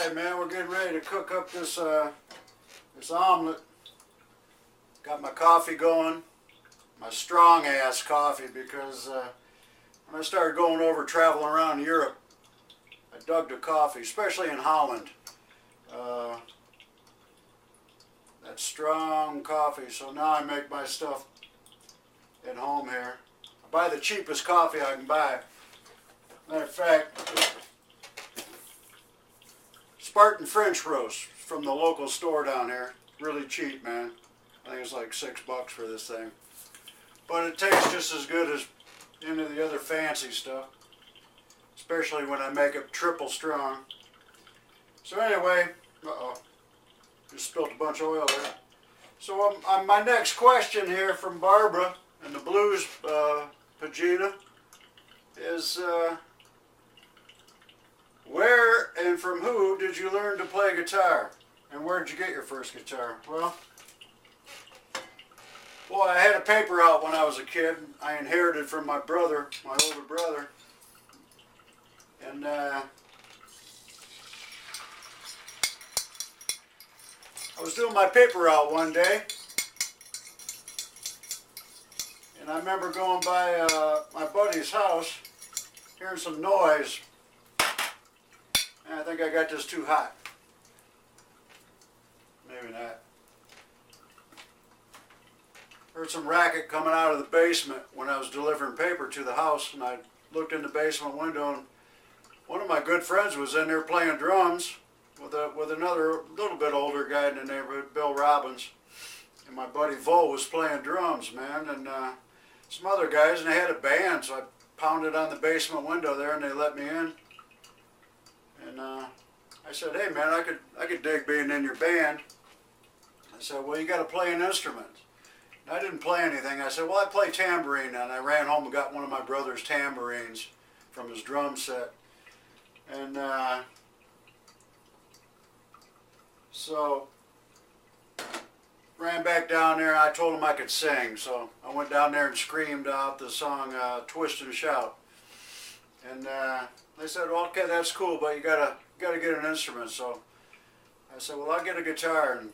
Alright, man, we're getting ready to cook up this omelet. Got my coffee going, my strong ass coffee, because when I started going over traveling around Europe, I dug to coffee, especially in Holland. That strong coffee, so now I make my stuff at home here. I buy the cheapest coffee I can buy. Matter of fact, Spartan French roast from the local store down here. Really cheap, man. I think it's like $6 for this thing. But it tastes just as good as any of the other fancy stuff. Especially when I make it triple strong. So anyway, just spilled a bunch of oil there. So my next question here from Barbara in the Blues Pagina is, where and from who did you learn to play guitar? And where did you get your first guitar? Well, boy, I had a paper out when I was a kid. I inherited from my brother, my older brother. And I was doing my paper out one day. And I remember going by my buddy's house, hearing some noise. I think I got this too hot. Maybe not. Heard some racket coming out of the basement when I was delivering paper to the house, and I looked in the basement window, and one of my good friends was in there playing drums with another little bit older guy in the neighborhood, Bill Robbins. And my buddy Vo was playing drums, man, and some other guys, and they had a band, so I pounded on the basement window there, and they let me in. And I said, hey man, I could dig being in your band. I said, well, you got to play an instrument. And I didn't play anything. I said, well, I play tambourine. And I ran home and got one of my brother's tambourines from his drum set. And so ran back down there. I told him I could sing. So I went down there and screamed out the song Twist and Shout. And they said, well, okay, that's cool, but you gotta get an instrument. So I said, well, I'll get a guitar. And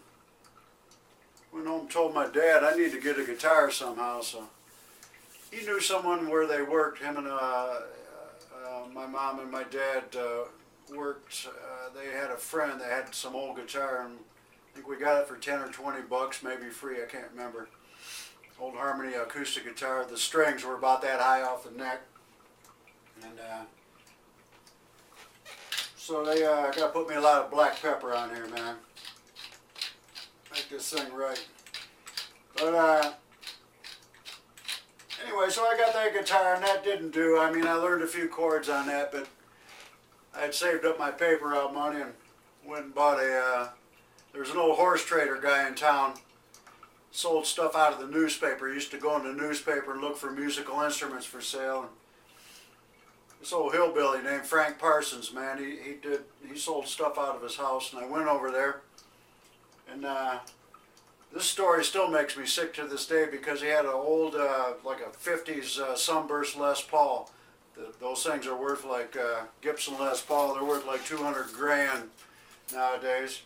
went home and told my dad I need to get a guitar somehow. So he knew someone where they worked. Him and my mom and my dad worked. They had a friend that had some old guitar, and I think we got it for 10 or 20 bucks, maybe free. I can't remember. Old Harmony acoustic guitar. The strings were about that high off the neck. And so they got to put me a lot of black pepper on here, man. Make this thing right. But anyway, so I got that guitar, and that didn't do. I mean, I learned a few chords on that, but I had saved up my paper out money and went and bought there was an old horse trader guy in town. Sold stuff out of the newspaper. He used to go in the newspaper and look for musical instruments for sale. And this old hillbilly named Frank Parsons, man, he sold stuff out of his house, and I went over there, and this story still makes me sick to this day, because he had an old, like a 50s Sunburst Les Paul. Those things are worth like Gibson Les Paul. They're worth like 200 grand nowadays.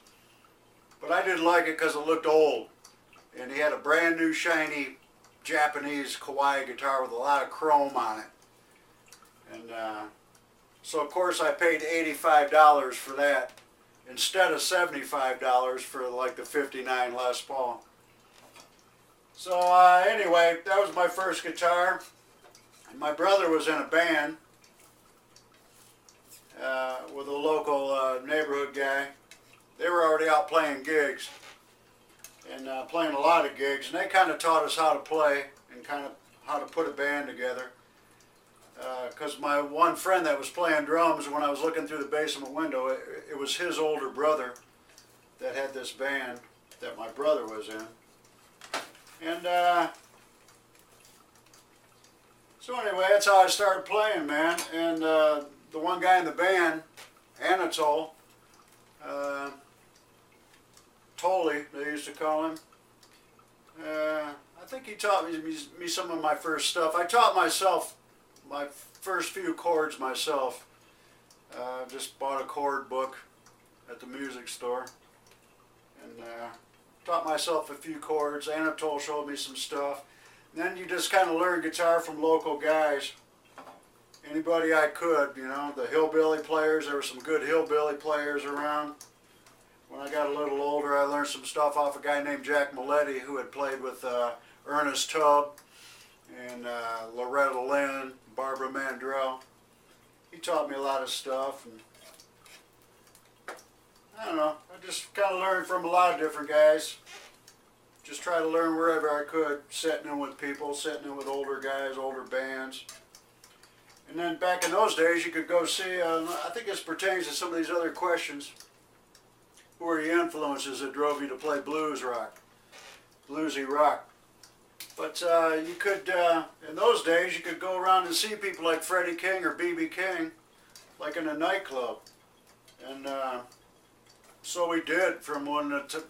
But I didn't like it because it looked old, and he had a brand new shiny Japanese kawaii guitar with a lot of chrome on it. And so of course I paid $85 for that instead of $75 for like the 59 Les Paul. So anyway, that was my first guitar. And my brother was in a band with a local neighborhood guy. They were already out playing gigs and playing a lot of gigs, and they kind of taught us how to play and kind of how to put a band together. Because my one friend that was playing drums, when I was looking through the basement window, it was his older brother that had this band that my brother was in. And so anyway, that's how I started playing, man. And the one guy in the band, Anatole, Tolly, they used to call him, I think he taught me some of my first stuff. I taught myself my first few chords myself. Just bought a chord book at the music store. And taught myself a few chords. Anatole showed me some stuff. And then you just kind of learn guitar from local guys. Anybody I could, you know, the hillbilly players. There were some good hillbilly players around. When I got a little older, I learned some stuff off a guy named Jack Maletti, who had played with Ernest Tubb and Loretta Lynn, Barbara Mandrell. He taught me a lot of stuff. And I don't know, I just kind of learned from a lot of different guys. Just try to learn wherever I could, sitting in with people, sitting in with older guys, older bands. And then back in those days, you could go see, I think this pertains to some of these other questions. Who were your influences that drove you to play blues rock, bluesy rock? But you could, in those days, you could go around and see people like Freddie King or B.B. King, like in a nightclub. And so we did from when,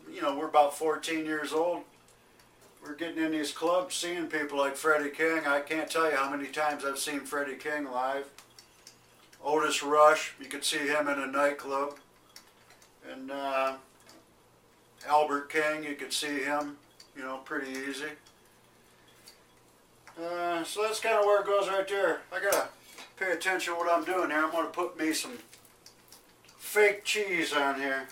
you know, we're about 14 years old. We're getting in these clubs, seeing people like Freddie King. I can't tell you how many times I've seen Freddie King live. Otis Rush, you could see him in a nightclub. And Albert King, you could see him, you know, pretty easy. So that's kind of where it goes right there. I gotta pay attention to what I'm doing here. I'm gonna put me some fake cheese on here.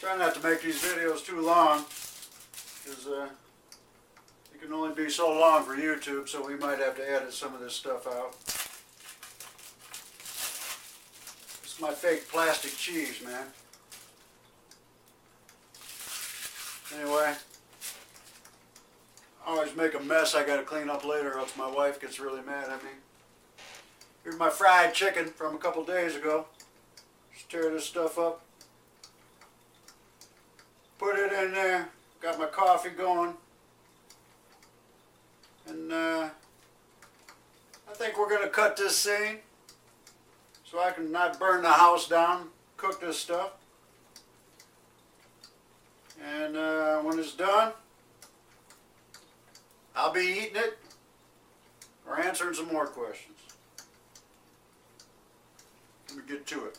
Try not to make these videos too long, because they can only be so long for YouTube, so we might have to edit some of this stuff out. It's my fake plastic cheese, man. Anyway, I always make a mess I gotta clean up later, or else my wife gets really mad at me. Here's my fried chicken from a couple days ago. Just tear this stuff up. Put it in there. Got my coffee going. And I think we're gonna cut this scene so I can not burn the house down, cook this stuff. And when it's done, I'll be eating it or answering some more questions. Let me get to it.